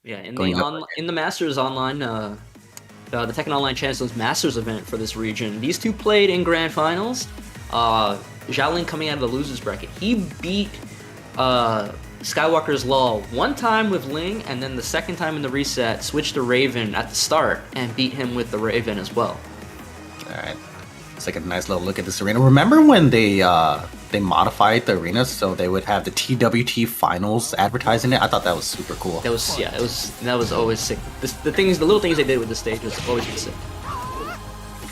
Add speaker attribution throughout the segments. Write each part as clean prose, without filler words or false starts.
Speaker 1: Yeah, in the
Speaker 2: going up.
Speaker 1: in the Masters online, the Tekken Online Chancellor's Masters event for this region, these two played in Grand Finals. Shaoling coming out of the losers bracket, he beat Skywalker's Law one time with Ling, and then the second time in the reset, switched to Raven at the start and beat him with the Raven as well.
Speaker 2: All right, it's like a nice little look at this arena. Remember when they modified the arena so they would have the TWT finals advertising it? I thought that was super cool.
Speaker 1: That was that was always sick. The little things they did with the stage was always been sick.
Speaker 2: All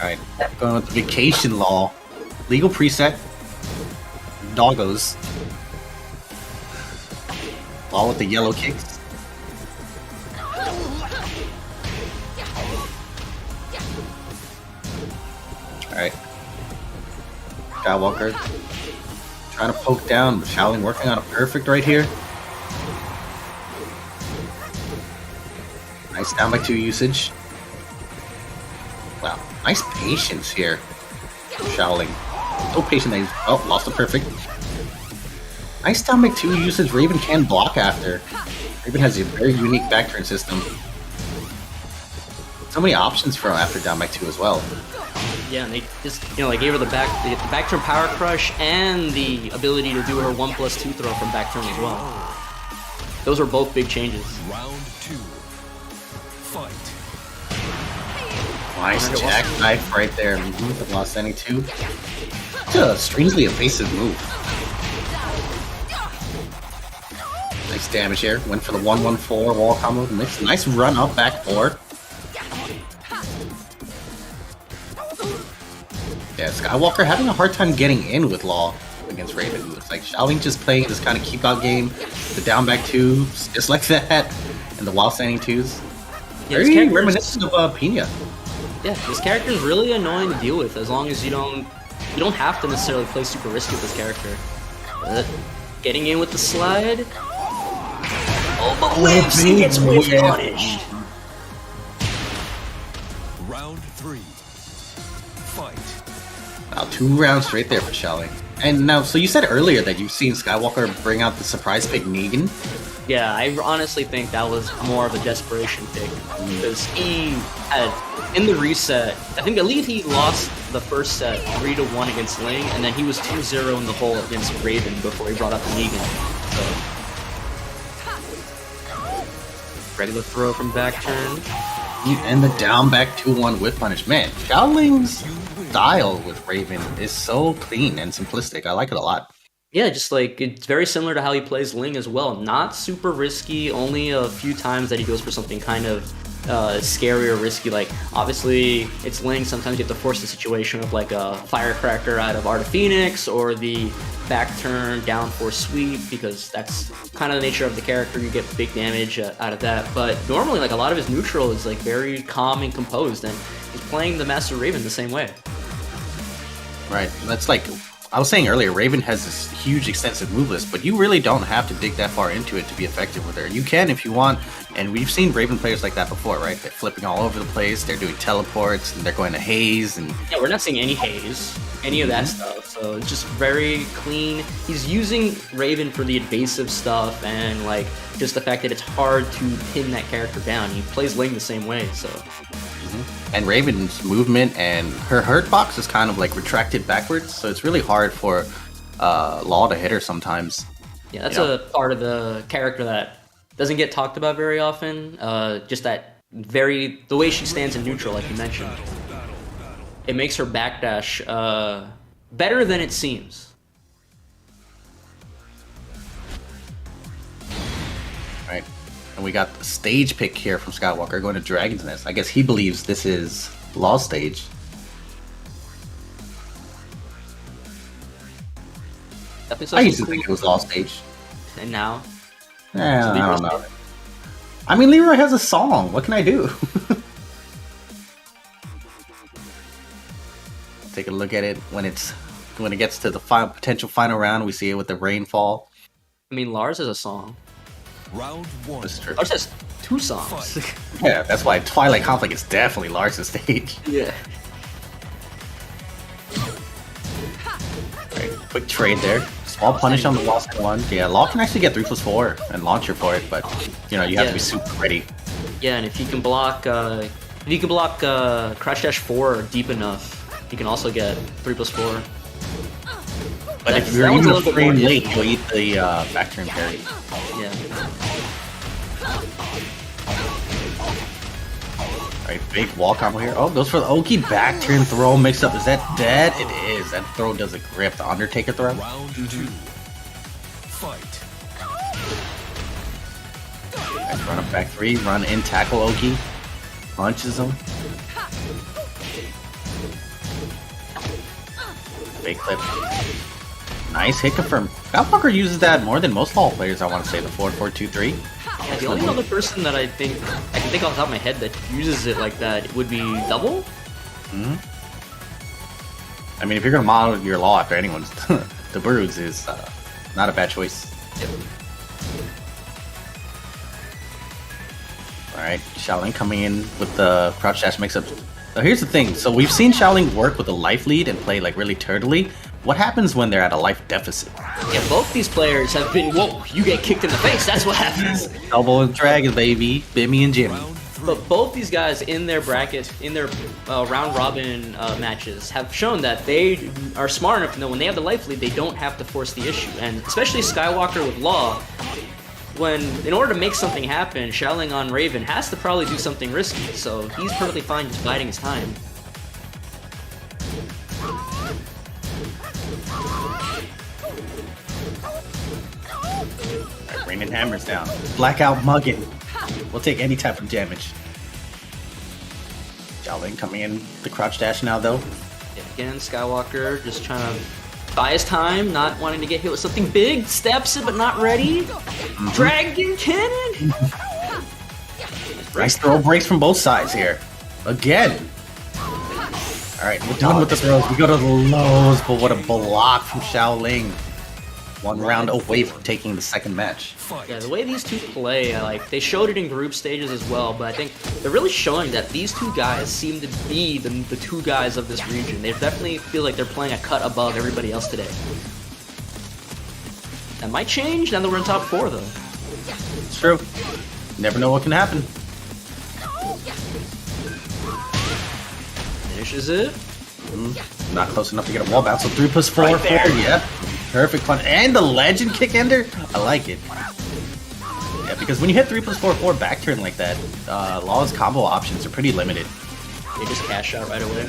Speaker 2: right, going with the vacation law, legal preset, doggos, all with the yellow kicks. All right, Skywalker trying to poke down, but Shaoling working on a perfect right here. Nice down by 2 usage. Wow, nice patience here. Shaoling. So patient that he's... Oh, lost a perfect. Nice down by 2 usage. Raven can block after. Raven has a very unique backturn system. So many options for him after down by 2 as well.
Speaker 1: Yeah, and they just, they gave her the back turn power crush and the ability to do her 1+2 throw from back turn as well. Those are both big changes.
Speaker 3: Round 2. Fight.
Speaker 2: Nice jackknife right there. Lost any 2. It's a strangely evasive move. Nice damage here. Went for the 1-1-4 wall combo. Nice run up back 4. Yeah, Skywalker having a hard time getting in with Law against Raven. Looks like Shaoling just playing this kind of keep out game. The down back 2, just like that. And the while standing 2s.
Speaker 1: Yeah,
Speaker 2: very reminiscent of Pina.
Speaker 1: Yeah, this character is really annoying to deal with as long as you don't have to necessarily play super risky with this character. But getting in with the slide. Oh, but whiffs! He gets whiff punished.
Speaker 3: Round 3. Fight.
Speaker 2: Wow, 2 rounds straight there for Shaoling. And now, so you said earlier that you've seen Skywalker bring out the surprise pick Negan.
Speaker 1: Yeah, I honestly think that was more of a desperation pick because he had in the reset. I believe he lost the first set 3-1 against Ling, and then he was 2-0 in the hole against Raven before he brought up the Negan. So regular throw from back turn.
Speaker 2: And the down back 2-1 whip punish. Man, Shaoling's style with Raven is so clean and simplistic. I like it a lot.
Speaker 1: Yeah, just like it's very similar to how he plays Ling as well. Not super risky, only a few times that he goes for something kind of scary or risky. Like, obviously, it's Ling. Sometimes you have to force the situation of like a firecracker out of Art of Phoenix or the back turn down for sweep because that's kind of the nature of the character. You get big damage out of that. But normally, like a lot of his neutral is like very calm and composed, and he's playing the Master Raven the same way.
Speaker 2: Right. That's like I was saying earlier, Raven has this huge extensive move list, but you really don't have to dig that far into it to be effective with her. You can if you want, and we've seen Raven players like that before, right? They're flipping all over the place, they're doing teleports, and they're going to haze, and...
Speaker 1: Yeah, we're not seeing any haze, any of that stuff, so it's just very clean. He's using Raven for the evasive stuff, and like, just the fact that it's hard to pin that character down. He plays Ling the same way, so...
Speaker 2: And Raven's movement and her hurt box is kind of like retracted backwards, so it's really hard for Law to hit her sometimes.
Speaker 1: Yeah, that's a part of the character that doesn't get talked about very often. Just the way she stands in neutral, like you mentioned. It makes her backdash better than it seems.
Speaker 2: Right. And we got the stage pick here from Skywalker going to Dragon's Nest. I guess he believes this is Law's stage. I used to think it was Law's stage.
Speaker 1: And now?
Speaker 2: Yeah, I don't know. I mean, Leroy has a song. What can I do? Take a look at it when it gets to the potential final round. We see it with the rainfall.
Speaker 1: I mean, Lars has a song.
Speaker 3: Round 1.
Speaker 2: That's true.
Speaker 1: Lars has 2 songs.
Speaker 2: Yeah, that's why Twilight Conflict is definitely Lars' stage.
Speaker 1: Yeah.
Speaker 2: Right, quick trade there. Small punish on the Law one. Yeah, Law can actually get 3+4 and launcher for it, but you know, you have to be super ready.
Speaker 1: Yeah, and if you can block Crouch Dash 4 deep enough, you can also get 3+4.
Speaker 2: But if you're even a frame late, you'll eat the back turn parry.
Speaker 1: Yeah.
Speaker 2: Alright, big wall combo here. Oh, goes for the Oki back turn throw mix up. Is that dead? It is. That throw does a grip. The Undertaker throw.
Speaker 3: Round 2. Fight.
Speaker 2: Nice run up back 3. Run in, tackle Oki. Punches him. Big clip. Nice hit confirm. Skywalker uses that more than most LoL players, I want to say. The 4-4-2-3.
Speaker 1: Yeah, the only other person that I can think off the top of my head that uses it like that would be Double.
Speaker 2: I mean, if you're going to model your LoL after anyone's, the Broods is not a bad choice.
Speaker 1: Yep.
Speaker 2: Alright, Shaoling coming in with the crouch dash mix up. Now here's the thing, so we've seen Shaoling work with a life lead and play like really turtly. What happens when they're at a life deficit?
Speaker 1: Yeah, both these players have been, whoa, you get kicked in the face, that's what happens.
Speaker 2: Double and Dragon, baby. Bimmy and Jimmy.
Speaker 3: Round 3.
Speaker 1: But both these guys in their bracket, in their round robin matches, have shown that they are smart enough to know when they have the life lead, they don't have to force the issue. And especially Skywalker with Law, when in order to make something happen, Shaoling on Raven has to probably do something risky. So he's perfectly fine just biding his time.
Speaker 2: Alright, raining hammers down. Blackout mugging. We'll take any type of damage. Shaoling coming in the crouch dash now though.
Speaker 1: Yeah, again, Skywalker just trying to buy his time, not wanting to get hit with something big. Steps it, but not ready. Dragon Cannon!
Speaker 2: Nice throw breaks from both sides here. Again. Alright, we're done with the throws. We go to the lows, but what a block from Shaoling. One round away from taking the second match.
Speaker 3: Fight.
Speaker 1: Yeah, the way these two play, they showed it in group stages as well, but I think they're really showing that these two guys seem to be the two guys of this region. They definitely feel like they're playing a cut above everybody else today. That might change now that we're in top 4, though.
Speaker 2: It's true. Never know what can happen.
Speaker 1: Finishes it.
Speaker 2: Not close enough to get a wall bounce, so 3+4,
Speaker 1: Right there.
Speaker 2: 4, yeah. Perfect punch. And the legend kick ender? I like it. Yeah, because when you hit 3+4, 4 back turn like that, Law's combo options are pretty limited.
Speaker 1: They just cash out right away.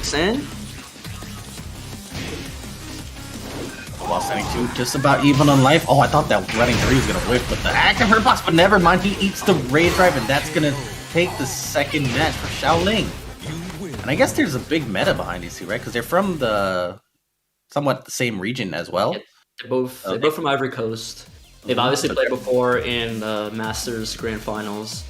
Speaker 1: Send.
Speaker 2: While sending 2 just about even on life. Oh, I thought that running 3 was going to whiff with the active hurt box, but never mind. He eats the raid drive, and that's going to take the second match for Shaoling.
Speaker 3: You win.
Speaker 2: And I guess there's a big meta behind these two, right? Because they're from the somewhat the same region as well.
Speaker 1: Yep. They're both from Ivory Coast. They've obviously played before in the Masters Grand Finals.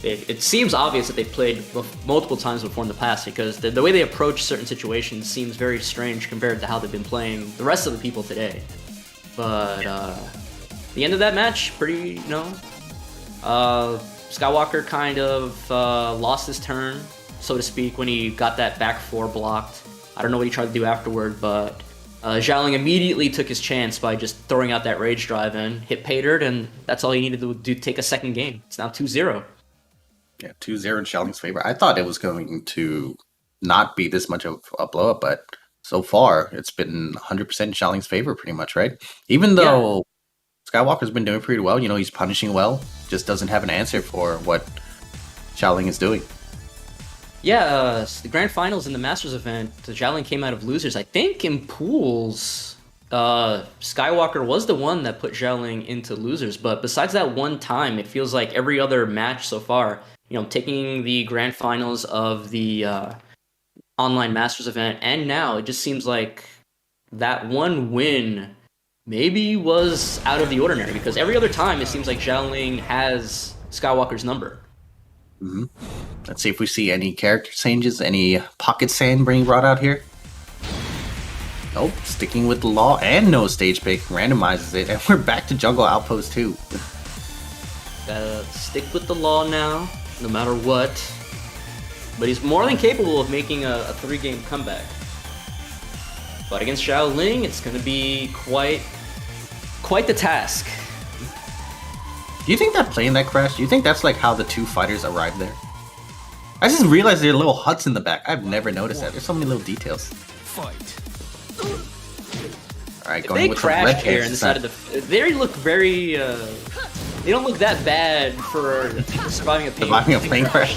Speaker 1: It seems obvious that they've played multiple times before in the past because the way they approach certain situations seems very strange compared to how they've been playing the rest of the people today. But the end of that match, pretty, Skywalker kind of lost his turn, so to speak, when he got that back 4 blocked. I don't know what he tried to do afterward, but Shaoling immediately took his chance by just throwing out that rage drive and hit Patered, and that's all he needed to do to take a second game. It's now 2-0.
Speaker 2: Yeah, 2-0 in Shaoling's favor. I thought it was going to not be this much of a blow up, but so far it's been 100% Shaoling's favor pretty much, right? Even though Skywalker's been doing pretty well, he's punishing well, just doesn't have an answer for what Shaoling is doing.
Speaker 1: Yeah, the Grand Finals in the Masters event, the Shaoling came out of losers. I think in pools, Skywalker was the one that put Shaoling into losers, but besides that one time, it feels like every other match so far, taking the Grand Finals of the online Masters event, and now it just seems like that one win maybe was out of the ordinary, because every other time it seems like Shaoling has Skywalker's number.
Speaker 2: Mm-hmm. Let's see if we see any character changes, any pocket sand being brought out here. Nope, sticking with the law and no stage pick, randomizes it, and we're back to Jungle Outpost 2.
Speaker 1: Gotta stick with the law now, no matter what. But he's more than capable of making a 3-game comeback. But against Shaoling, it's going to be quite the task.
Speaker 2: Do you think that plane that crashed, do you think that's like how the two fighters arrived there? I just realized there are little huts in the back. I've never noticed that. There's so many little details.
Speaker 3: Fight.
Speaker 2: Alright, going
Speaker 1: They
Speaker 2: with
Speaker 1: crashed
Speaker 2: the
Speaker 1: here
Speaker 2: red
Speaker 1: on the side of the... They look very... they don't look that bad for surviving a plane
Speaker 2: crash.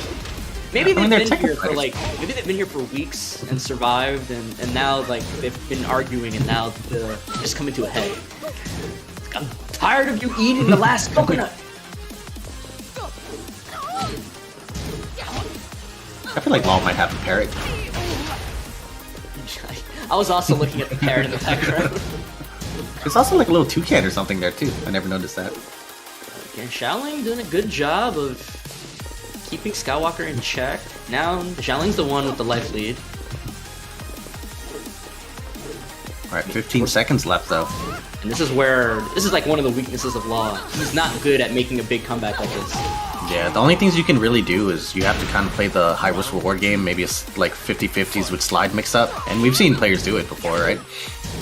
Speaker 1: Maybe they've
Speaker 2: they're
Speaker 1: been here
Speaker 2: Tekken
Speaker 1: for like... Maybe they've been here for weeks and survived, and now like they've been arguing, and now it's coming to a head. I'm tired of you eating the last coconut!
Speaker 2: I feel like Law might have a parrot.
Speaker 1: I was also looking at the parrot in the background.
Speaker 2: There's also like a little toucan or something there too. I never noticed that.
Speaker 1: Again, Shaoling doing a good job of keeping Skywalker in check. Now, Shaoling's the one with the life lead.
Speaker 2: Alright, 15 seconds left though.
Speaker 1: And this is like one of the weaknesses of Law. He's not good at making a big comeback like this.
Speaker 2: Yeah, the only things you can really do is you have to kind of play the high risk reward game, maybe it's like 50-50s with slide mix up. And we've seen players do it before, right?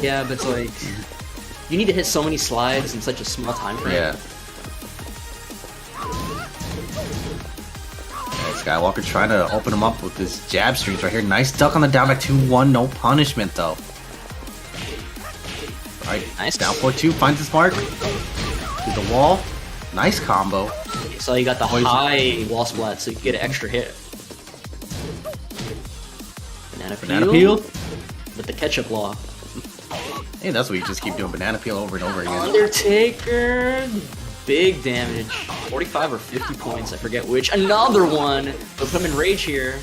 Speaker 1: Yeah, but it's like, you need to hit so many slides in such a small time frame.
Speaker 2: Yeah. Skywalker trying to open him up with his jab streams right here. Nice duck on the down back 2-1, no punishment though. Alright,
Speaker 1: Nice.
Speaker 2: down 4-2, finds his mark. To the wall. Nice combo.
Speaker 1: So you got the high wall splat, so you get an extra hit. Banana peel. With the ketchup Law.
Speaker 2: Hey, that's what you just keep doing, banana peel over and over again.
Speaker 1: Undertaker, big damage. 45 or 50 points, I forget which. Another one! But put him in rage here.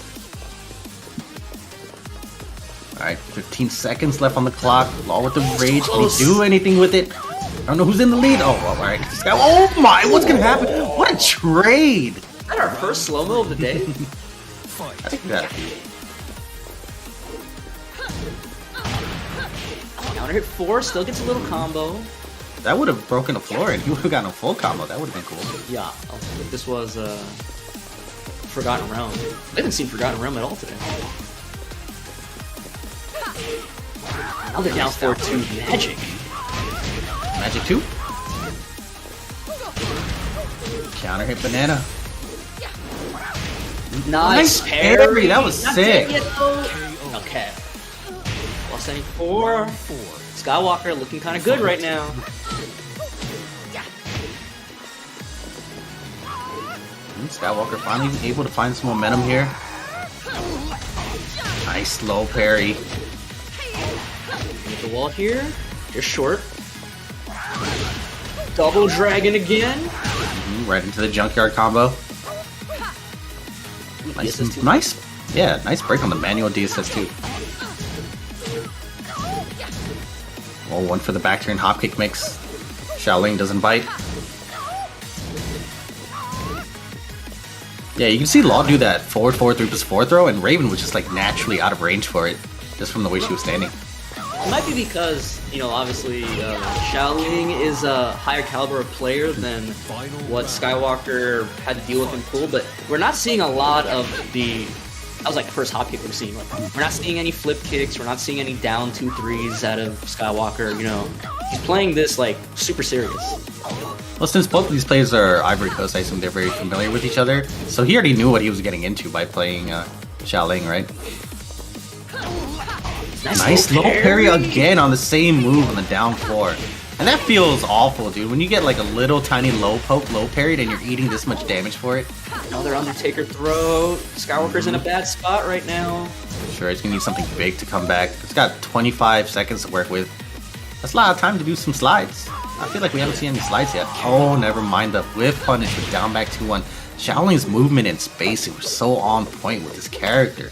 Speaker 2: Alright, 15 seconds left on the clock. Law with the rage. Can he do anything with it? I don't know who's in the lead. Oh, well, alright. Oh my, what's gonna happen? What a trade!
Speaker 1: Is that our first slow-mo of the day?
Speaker 2: I think that.
Speaker 1: Counter hit 4, still gets a little combo.
Speaker 2: That would have broken the floor and he would have gotten a full combo. That would have been cool.
Speaker 1: Yeah, this was Forgotten Realm. I haven't seen Forgotten Realm at all today. Now they're down 4-2 Magic.
Speaker 2: Magic 2. Counter hit banana.
Speaker 1: Nice
Speaker 2: parry, that was
Speaker 1: Not
Speaker 2: sick.
Speaker 1: dead yet, though. Okay. While setting 4. Skywalker looking kind of good right now.
Speaker 2: Skywalker finally able to find some momentum here. Nice low parry.
Speaker 1: Hit the wall here. Just short. Double dragon again.
Speaker 2: Right into the junkyard combo. Nice, yeah, nice break on the manual DSS2. Oh, one for the back turn hop kick mix. Shaoling doesn't bite. Yeah, you can see Law do that forward 3+4 throw, and Raven was just like naturally out of range for it, just from the way she was standing.
Speaker 1: It might be because, you know, obviously Shaoling is a higher caliber of player than what Skywalker had to deal with in pool, but we're not seeing a lot of the... That was like the first hop kick we've seen. Like, we're not seeing any flip kicks, we're not seeing any down 2-3s out of Skywalker, you know. He's playing this like super serious.
Speaker 2: Well, since both of these players are Ivory Coast, I assume they're very familiar with each other, so he already knew what he was getting into by playing Shaoling, right? Nice low parry again on the same move on the down 4. And that feels awful, dude. When you get like a little tiny low poke, low parried, and you're eating this much damage for it.
Speaker 1: Another Undertaker throw. Skywalker's in a bad spot right now.
Speaker 2: Sure, he's gonna need something big to come back. He's got 25 seconds to work with. That's a lot of time to do some slides. I feel like we haven't seen any slides yet. Oh, never mind the whiff punish with down back 2-1. Shaoling's movement in space, it was so on point with his character.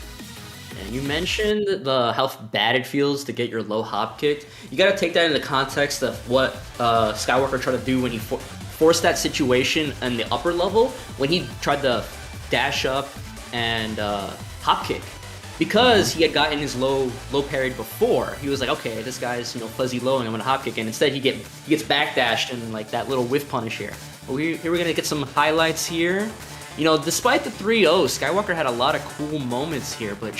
Speaker 1: And you mentioned how bad it feels to get your low hop kicked. You got to take that in the context of what Skywalker tried to do when he forced that situation in the upper level, when he tried to dash up and hop kick. Because he had gotten his low parried before, he was like, okay, this guy's fuzzy low and I'm gonna hop kick, and instead he gets backdashed and like that little whiff punish here. But here we're gonna get some highlights here. Despite the 3-0, Skywalker had a lot of cool moments here, but